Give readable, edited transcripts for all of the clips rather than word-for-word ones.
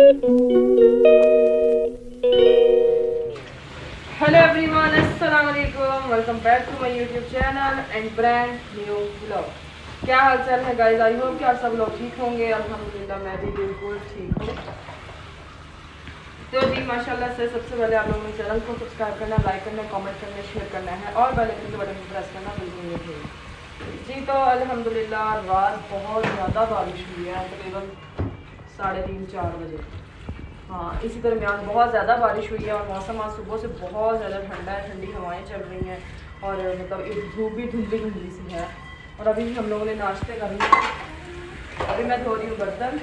Hello everyone, अस्सलाम वालेकुम, welcome back to my YouTube channel and brand new vlog. क्या हाल चाल है गाइस? आई होप कि आप सब लोग ठीक होंगे। अल्हम्दुलिल्लाह मैं भी बिल्कुल ठीक हूँ। तो जी माशाल्लाह से सबसे पहले आप लोगों ने चैनल को सब्सक्राइब करना, लाइक करना, कमेंट करना, शेयर करना है और बेल आइकन के बटन को प्रेस करना बिल्कुल नहीं भूलिए। जी तो अल्हम्दुलिल्लाह रात बहुत ज़्यादा बारिश हुई है, तकरीबन 3:30-4 बजे। हाँ, इसी दरमियान बहुत ज़्यादा बारिश हुई है और मौसम आज सुबह से बहुत ज़्यादा ठंडा है, ठंडी हवाएं चल रही हैं और मतलब एक धूप भी धुंधली धुंधली सी है। और अभी हम लोगों ने नाश्ते कर लिए। अभी मैं धो रही हूँ बर्तन।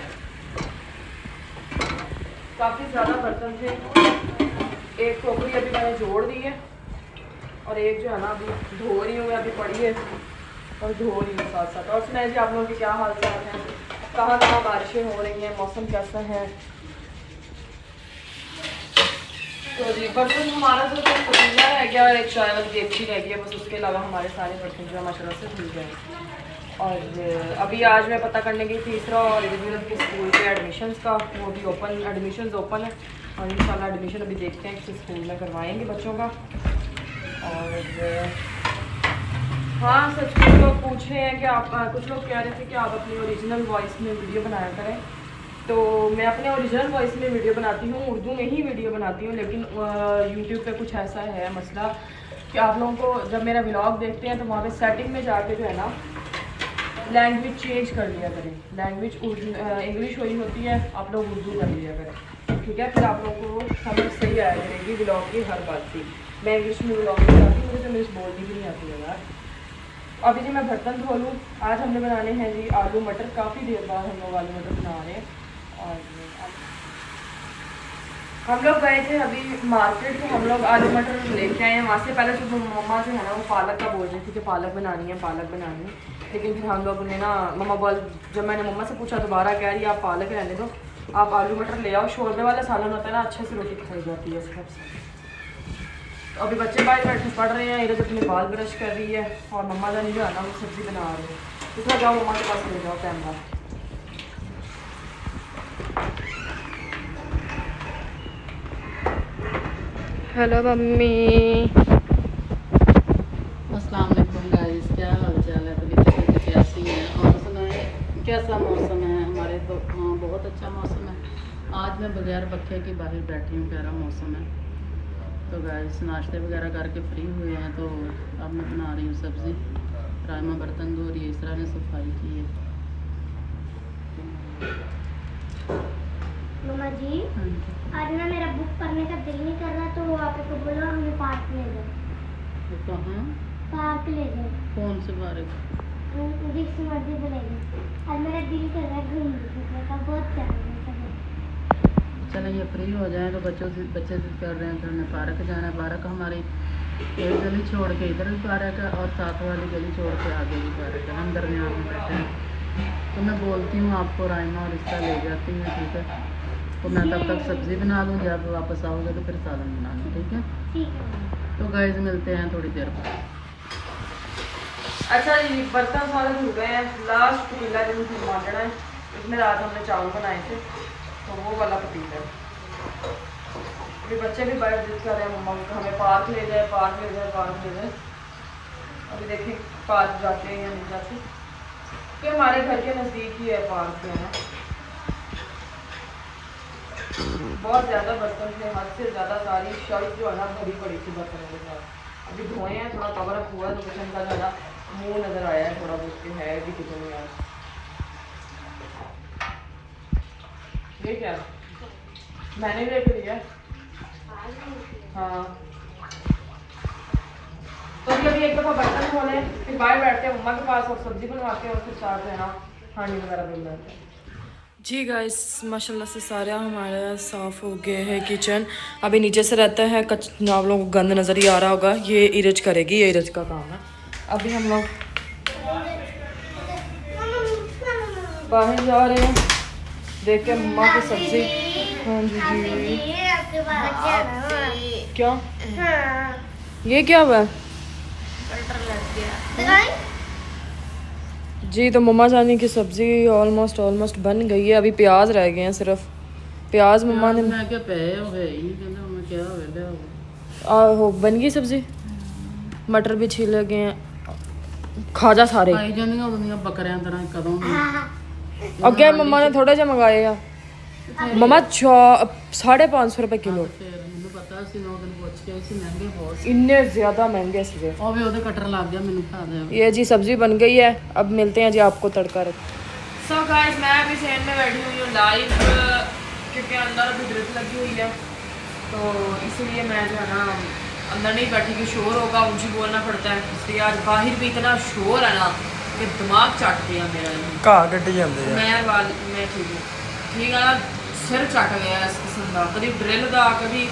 काफ़ी ज़्यादा बर्तन थे, एक टोकरी अभी मैंने जोड़ दी है और एक जो है ना अभी धो रही हूँ मैं, अभी पड़ी है और धो रही हूँ साथ साथ। और सुनाइए जी आप लोगों के क्या हाल चाल हैं, कहाँ कहाँ बारिशें हो रही हैं, मौसम कैसा है। तो जी बर्तन हमारा जो पतीला रह गया और एक चाय वाली देगची रह गई है, बस उसके अलावा हमारे सारे बर्तन जो है माशाल्लाह से धुल गए। और अभी आज मैं पता करने गई तीसरा और रिव्यूअर के स्कूल के एडमिशन्स का, वो भी ओपन एडमिशन्स ओपन है और इंशाल्लाह एडमिशन अभी देखते हैं किस स्कूल में करवाएंगे बच्चों का। और हाँ, सच कुछ लोग पूछ रहे हैं कि आप कुछ लोग कह रहे थे कि आप अपनी ओरिजिनल वॉइस में वीडियो बनाया करें। तो मैं अपने ओरिजिनल वॉइस में वीडियो बनाती हूँ, उर्दू में ही वीडियो बनाती हूँ, लेकिन यूट्यूब पे कुछ ऐसा है मसला कि आप लोगों को जब मेरा व्लॉग देखते हैं तो वहाँ पे सेटिंग में जाके जो है ना लैंग्वेज चेंज कर लिया करें। लैंग्वेज इंग्लिश हुई होती है, आप लोग उर्दू कर लिया करें, ठीक है? फिर आप लोगों को समझ सही आया करेगी व्लॉग की हर बात की। मैं इंग्लिश में व्लॉग नहीं आती, मुझे तो इंग्लिश बोलनी भी नहीं आती है यार। अभी जी मैं बर्तन धो लूँ। आज हमने बनाने हैं जी आलू मटर, काफ़ी देर बाद हम लोग आलू मटर बना रहे हैं। और हम लोग गए थे अभी मार्केट, तो हम लोग आलू मटर लेके आए हैं वहाँ से। पहले तो मम्मा जो है ना वो पालक का बोल रही थी कि पालक बनानी है, पालक बनानी है, लेकिन फिर हम लोग ने ना मम्मा बोल, जब मैंने मम्मा से पूछा दोबारा कह रही है आप पालक रहने दो, आप आलू मटर ले आओ। शोरबे वाला सालन होता है ना, अच्छे से रोटी खाई जाती है उसके साथ। तो अभी बच्चे बाहर बैठे पढ़ रहे हैं, इधर अपने बाल ब्रश कर रही है और मम्मा जानी जो है ना वो सब्ज़ी बना रही है। इतना जाओ मम्मा के पास ले जाओ कैमरा। Hello mummy. अस्सलाम वालेकुम गाइस, क्या हाल चाल है? तबीयत कैसी है और सुनाए कैसा मौसम है? हमारे तो हाँ बहुत अच्छा मौसम है। आज मैं बगैर पखे के बाहर बैठी हूँ, प्यारा मौसम है। तो गाइस नाश्ते वगैरह करके फ्री हुए हैं, तो अब मैं बना रही हूँ सब्ज़ी। रायमा बर्तन धो रही है, इस तरह ने सफाई की है। मम्मा जी, हाँ जी। आज ना मेरा बुक पढ़ने का दिल नहीं कर रहा, तो आप को बोलो हमें पार्क ले जाओ। तो कहाँ? पार्क ले जाओ, कौन से बारे? जिस मर्जी से ले जाओ। आज मेरा दिल कर रहा है घूमने फिरने का, बहुत प्यारा मौसम है। चलो ये फ्री हो जाए तो बच्चे से कर रहे हैं कि हमें पार्क जाना है। पार्क हमारी एक गली छोड़ के इधर भी पार्क है और साथ वाली गली छोड़ के आगे भी पार्क है, हम दरमियान में बैठे हैं। तो मैं बोलती हूँ आपको रायमा और रिश्ता ले जाती हूँ, ठीक है? तो मैं तब तक सब्ज़ी बना लूँगी, आप वापस आओगे तो फिर सालन बना लूँ, ठीक है? ठीक है। तो गाइस मिलते हैं थोड़ी देर बाद। अच्छा जी, बर्तन सारे धुल गए हैं। लास्ट पतीला जो मुझे मांगना है, इसमें रात हमने चावल बनाए थे, तो वो वाला पतीला है। अभी बच्चे भी बड़े जिद कर रहे हैं मम्मा को हमें पार्क ले जाए, पार्क ले जाए, पार्क ले जाए। अभी देखिए पार्क जाते हैं या नहीं जाते, तो हमारे घर के नज़दीक ही है पार्क जो है। बहुत ज़्यादा बर्तन थे, हद से ज़्यादा। सारी शर्ट जो है ना भरी पड़ी थी बर्तनों के साथ। अभी धोए हैं, थोड़ा कवर अप हुआ तो किचन का जो है ना मुँह नज़र आया है थोड़ा बहुत कि है भी किचन में आज। ये क्या मैंने भी लेके लिया? हाँ, तो अभी एक दफ़ा बर्तन धोने, फिर बाहर बैठते हैं मम्मा के पास और सब्ज़ी बनवाते हैं और फिर साथ है ना हांडी वगैरह धुल जाते हैं। जी गाइस माशाल्लाह से सारा हमारा साफ़ हो गया है किचन। अभी नीचे से रहता है आप लोगों को गंद नज़र ही आ रहा होगा, ये इरज करेगी, ये इरज का काम है। अभी हम लोग बाहर जा रहे हैं, देख के मम्मा की सब्ज़ी। हाँ जी जी, क्या ये क्या हुआ जी? तो मम्मा जानी की सब्ज़ी ऑलमोस्ट बन गई है, अभी प्याज रह गए हैं सिर्फ। प्याज मम्मा ने मैं क्या पे हो है ही नहीं कहंदा मैं क्या हो ले आहो बन गई सब्जी मटर भी छीले गए हैं खा जा सारे खाई जानियां उन्हीं बकरियां तरह कदों अगे मम्मा ने थोड़े जे मंगाए आ मम्मा 550 रुपए किलो फिर ਮੈਨੂੰ ਪਤਾ ਸੀ 9 ਦਿਨ ਪੁੱਛ ਕੇ ਸੀ ਮਹਿੰਗੇ ਬਹੁਤ इतने ज्यादा महंगे सीधे ਉਹ ਵੀ ਉਹਦੇ ਕਟਰ ਲੱਗ ਗਿਆ ਮੈਨੂੰ ਖਾ ਦੇ ये जी सब्जी बन गई है अब मिलते हैं जी आपको तड़का रख सो गाइस मैं अभी ट्रेन में बैठी हुई हूँ लाइव क्योंकि अंदर अभी ड्रिप लगी हुई है तो इसलिए मैं जो है ना अंदर नहीं बैठी कि शोर होगा ऊंची बोलना पड़ता है इसलिए आज बाहर भी इतना शोर है ना कि दिमाग चट गया मेरा ਘਾਹ ਕੱਢੀ ਜਾਂਦੇ ਆ मैं ठीक है ना सिर चट गया इस किस्म का कभी ड्रिल का कभी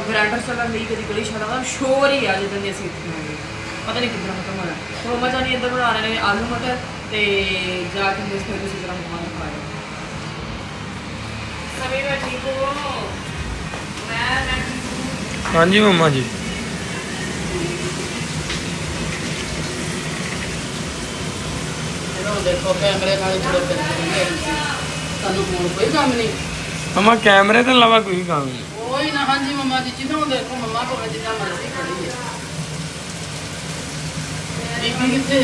ग्राइंडर चलन नहीं कभी गली छड़ा का शोर ही है जिद्दां दी असीं इत्थे होंगे पता नहीं कितना खत्म होना तो मम्मा जानी इधर बना रहे हैं आलू मटर ते जाके मिस कर उसी तरह मम्मा ने खाया सभी मैं ठीक हूँ मैं ठीक हूँ ਹਾਂਜੀ ਮੰਮਾ ਜੀ ਇਹਨੂੰ ਦੇਖੋ ਕੈਮਰੇ ਨਾਲ ਜੁੜੇ ਫਿਰਦੇ ਸੀ ਸਾਨੂੰ ਹੋਰ ਕੋਈ ਕੰਮ ਨਹੀਂ ਮੰਮਾ ਕੈਮਰੇ ਤੋਂ ਇਲਾਵਾ ਕੋਈ ਕੰਮ ਨਹੀਂ ਕੋਈ ਨਾ ਹਾਂਜੀ ਮਮਾ ਜੀ ਜਦੋਂ ਦੇਖੋ ਮਮਾ ਭਾਵੇਂ ਜਿੰਨਾ ਮਰਜ਼ੀ ਖੜੀ ਹੈ ਬੀਬੀ ਕਿੱਥੇ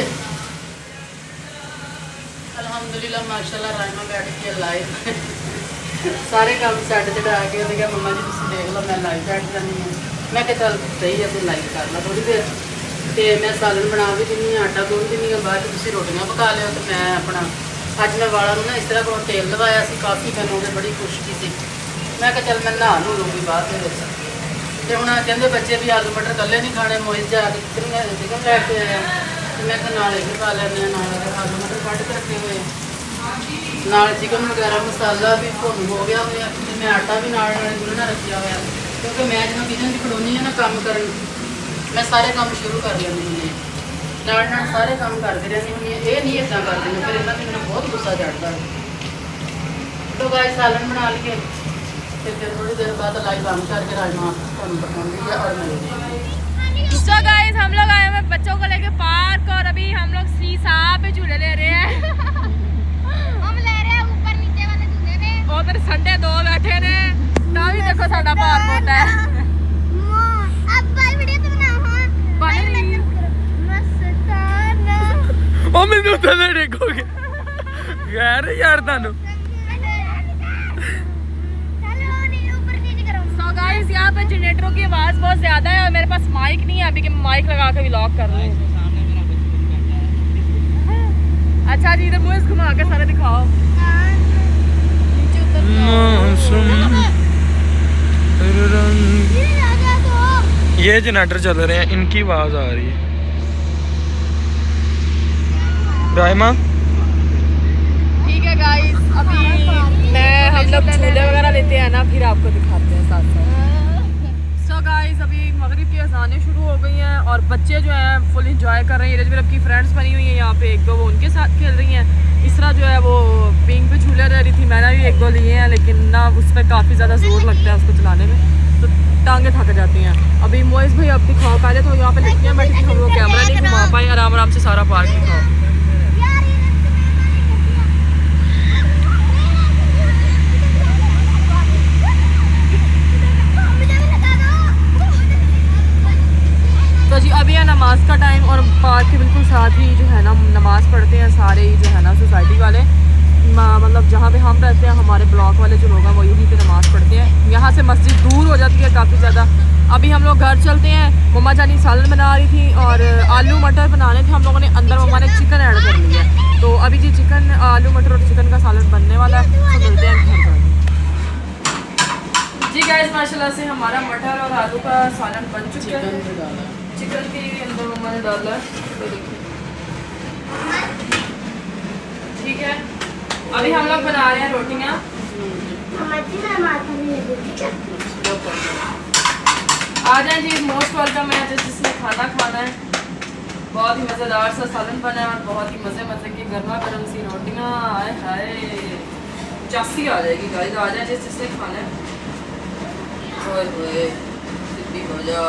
ਅਲਹਮਦੁਲਿਲਾ ਮਾਸ਼ਾਅੱਲਾ ਰਾਇਮਾ ਬੈਠ ਕੇ ਲਾਈਵ ਸਾਰੇ ਕੰਮ ਛੱਡ ਛਡਾ ਕੇ ਉਹਨੇ ਕਿਹਾ ਮਮਾ ਜੀ ਤੁਸੀਂ ਦੇਖ ਲਓ ਮੈਂ ਲਾਈਵ ਬੈਠ ਜਾਂਦੀ ਹਾਂ ਮੈਂ ਕਿਹਾ ਚੱਲ ਸਹੀ ਹੈ ਤੂੰ ਲਾਈਵ ਕਰ ਲਾ ਥੋੜੀ ਦੇਰ ਤੇ ਮੈਂ ਸਾਲਨ ਬਣਾ ਵੀ ਦਿੰਦੀ ਹਾਂ ਆਟਾ ਗੁੰਨ ਦਿੰਦੀ ਹਾਂ ਬਾਅਦ 'ਚ ਤੁਸੀਂ ਰੋਟੀਆਂ ਪਕਾ ਲਿਓ ਤੇ ਮੈਂ ਆਪਣਾ ਅੱਜ ਮੈਂ ਵਾਲਾਂ ਨੂੰ ਨਾ ਇਸ ਤਰ੍ਹਾਂ ਕੋਲ ਤੇਲ ਲਵਾਇਆ ਸੀ ਕਾਫੀ ਦਿਨ ਹੋ ਗਏ ਬੜੀ ਖੁਸ਼ਕੀ ਸੀ ਮੈਂ ਕਿਹਾ ਚੱਲ ਮੈਂ ਨਹਾ ਨੂੰ ਲੂੰਗੀ ਬਾਅਦ ਦੇ ਵਿੱਚ ਤੇ ਹੁਣ ਕਹਿੰਦੇ ਬੱਚੇ ਵੀ ਆਲੂ ਮਟਰ ਇਕੱਲੇ ਨਹੀਂ ਖਾਣੇ ਮੋਹਿਤ ਜਾ ਕੇ ਚਿਕਨ ਲੈ ਕੇ ਆਇਆ ਤੇ ਮੈਂ ਕਿਹਾ ਨਾਲ ਇਹ ਪਾ ਲੈਂਦੇ ਹਾਂ ਨਾਲ ਆਲੂ ਮਟਰ ਕੱਢ ਕੇ ਰੱਖੇ ਹੋਏ ਨਾਲ ਚਿਕਨ ਵਗੈਰਾ ਮਸਾਲਾ ਵੀ ਭੁੰਨ ਹੋ ਗਿਆ ਹੋਇਆ ਤੇ ਮੈਂ ਆਟਾ ਵੀ ਨਾਲ ਗੁੰਨਣਾ ਰੱਖਿਆ ਹੋਇਆ ਕਿਉਂਕਿ ਮੈਂ ਜਦੋਂ ਕਿਚਨ 'ਚ ਖੜੋਨੀ ਹਾਂ ਨਾ ਕੰਮ ਕਰਨ ਮੈਂ ਸਾਰੇ ਕੰਮ ਸ਼ੁਰੂ ਕਰ ਲੈਂਦੀ ਹੁੰਦੀ ਹਾਂ ਨਾਲ ਨਾਲ ਸਾਰੇ ਕੰਮ ਕਰਦੀ ਰਹਿੰਦੀ ਹੁੰਦੀ ਹਾਂ ਇਹ ਨਹੀਂ ਇੱਦਾਂ ਕਰਦੀ ਮੈਂ ਫਿਰ ਇਹਨਾਂ 'ਤੇ ਮੈਨੂੰ ਬਹੁਤ ਗੁੱਸਾ ਚੜ੍ਹਦਾ तो गाइस सालन बना लिए फिर थोड़ी देर बाद लाइव बंद करके राजमा बनाऊंगी और मैं सो गाइस हम लोग आए हुए बच्चों को लेके पार्क और अभी हम लोग सीसा पे झूले ले रहे हैं हम ले रहे हैं ऊपर नीचे वाले झूले में उधर संडे 2 बैठे ने ना भी देखो साडा पार होता है अब भाई वीडियो तो बनाओ बनी मस्ताना ਉਹ ਮੈਨੂੰ ਥੱਲੇ ਦੇਖੋਗੇ ਯਾਰ ਯਾਰ ਤੁਹਾਨੂੰ चलो नहीं ऊपर नीचे करो सो गाइस यहाँ पे जनरेटरों की आवाज़ बहुत ज़्यादा है और मेरे पास माइक नहीं है अभी कि मैं माइक लगा के व्लॉग कर रही हूँ अच्छा जी इधर मुझे घुमा के सारे दिखाओ नीचे उतर मौसम रंग ये राजा तो ये जनरेटर चल रहे हैं इनकी आवाज आ रही है रायमा ठीक है गाइस अभी मैं हम लोग झूले वगैरह लेते हैं ना फिर आपको दिखाते हैं साथ साथ सो गाइस अभी मगरिब की अज़ानें शुरू हो गई हैं और बच्चे जो हैं फुल इंजॉय कर रहे हैं रजवीर की फ्रेंड्स बनी हुई हैं यहाँ पे 1-2 वो उनके साथ खेल रही हैं इसरा जो है वो पिंक पे झूले रह रही थी मैंने भी 1-2 लिए हैं लेकिन ना उस पर काफ़ी ज़्यादा जोर लगता है उसको चलाने में तो टांगे थक जाती हैं अभी मोइस भाई अब दिखाओ पहले तो यहाँ पे लड़कियाँ बैठी थी हम लोग कैमरा नहीं घुमा पाए आराम आराम से सारा पार्क दिखाओ यार ये तो जी अभी है नमाज का टाइम और पार्क के बिल्कुल साथ ही जो है ना नमाज पढ़ते हैं सारे ही जो है ना सोसाइटी वाले मतलब जहाँ पे हम रहते हैं हमारे ब्लॉक वाले जो लोग हैं वो यहीं पे नमाज पढ़ते हैं यहाँ से मस्जिद दूर हो जाती है काफ़ी ज़्यादा अभी हम लोग घर चलते हैं मम्मा जानी सालन बना रही थी और आलू मटर बनाने थे हम लोगों ने अंदर मम्मा ने चिकन ऐड कर लिया है तो अभी जी चिकन आलू मटर और चिकन का सालन बनने वाला है तो मिलते हैं घर पर जी गाइस माशाल्लाह से हमारा मटर और आलू का सालन बन चुका है चिकन के अंदर मम्मा ने डाला है तो देखिए ठीक है अभी हम लोग बना रहे हैं रोटियाँ हमारी ना माथा नहीं लगी ठीक है आ जाए जी मोस्ट वेलकम है जिसने खाना खाना है बहुत ही मज़ेदार सा सालन बना है और बहुत ही मज़े की गर्मा गर्म सी रोटियाँ आए हाय चासी आ जाएगी गाइस आ जाए जिसने खाना है ओए सिद्धि हो जा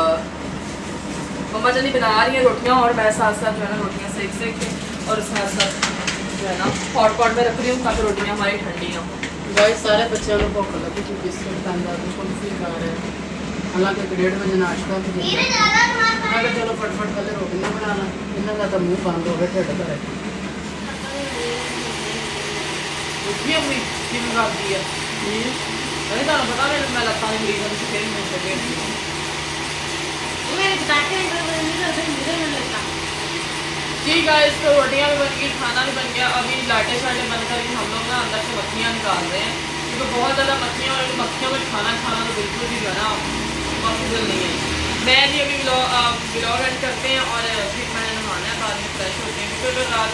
मम्मा जानी बना रही है रोटियाँ और मैं साथ साथ जो है ना रोटियाँ सेक के और साथ साथ जो है ना हॉट पॉट में रख रही हूँ ताकि रोटियाँ हमारी ठंडी हों गाइस सारे बच्चों को भुख लगी थी, बिस्कुट खांदा तो कुल्फी खा रहे हैं। हालांकि 1:30 बजे नाश्ता भी दिया। मैं कहा चलो फटफट पहले रोटियां बनाना, इन्हों का तो मुंह बंद हो गया, ढिड भरे। उसकी अम्मी की मंगाती है नहीं तो पता नहीं मैं लगता नहीं मरीजों से फिर मिल सके मेरे बताते हैं तो नहीं करते मुझे नहीं लगता। जी गाइस तो रोटियां भी बन गई, खाना भी बन गया। अभी लाटे शाटे बंद करके हम लोग ना अंदर से मक्खियाँ निकाल रहे हैं क्योंकि बहुत ज़्यादा मक्खियाँ और मक्खियों में खाना खाना तो बिल्कुल भी जो है ना पॉसिबल नहीं है। मैं जी अभी व्लॉग एंड करते हैं और फिर मैंने नहाना है, बाद में फ्रेश होते हैं क्योंकि अगर रात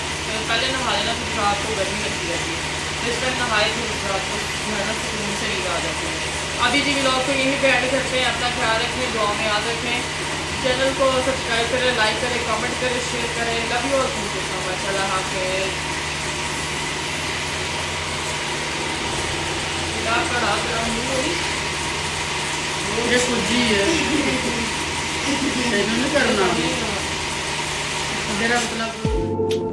पहले नहा लेना फिर रात को गर्मी लगती रहती है। इस टाइम नहाए फिर रात को मेहनत से घूम से नींद आ जाती है। अभी जी व्लॉग को यहीं पे एंड करते हैं। अपना ख्याल रखें, दुआ में याद रखें, चैनल को सब्सक्राइब करें, लाइक करें, कमेंट करें, शेयर करें। Love you all, thank you so much. अल्लाह हाफिज़। कड़ा तेरा मुंह हुई ये सूजी है, नहीं करना मेरा मतलब